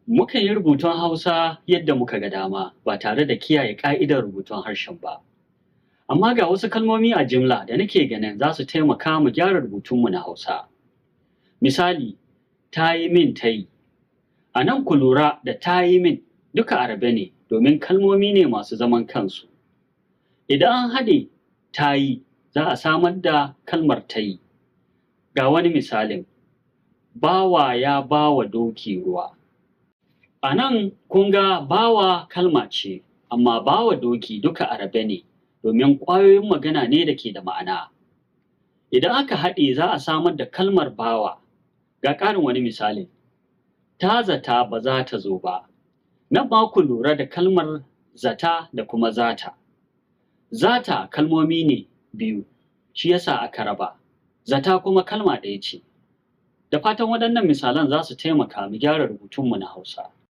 Mukan yi rubutun Hausa yadda muka ga dama ba tare da kiyaye ƙa'idar rubutun harshen ba. Amma ga wasu kalmomi a jimla da nake ganin za su taimaka mu gyara rubutunmu na Hausa. Misali, ta yi min ta yi. A nan ku lura da ta yi min duka a rabe ne domin kalmomi ne masu zaman kansu. Idan an haɗe ta yi, za a samar da kalmar ta yi. Ga wani misalin, bawa ya ba wa doki ruwa. A nan kun ga bawa kalma ce, amma bawa doki duka a rabe ne domin ƙwayoyin magana ne da ke da ma'ana. Idan aka haɗe za a samar da kalmar bawa. Ga ƙarin wani misalin, ta zata ba za ta zo ba. Nan ma ku lura da kalmar zata da kuma zata. Zata kalmomi ne biyu, shi yasa aka raba. Zata kuma kalma ɗaya ce. Da fatan waɗannan misalan za su taimaka mu gyara rubutunmu na Hausa.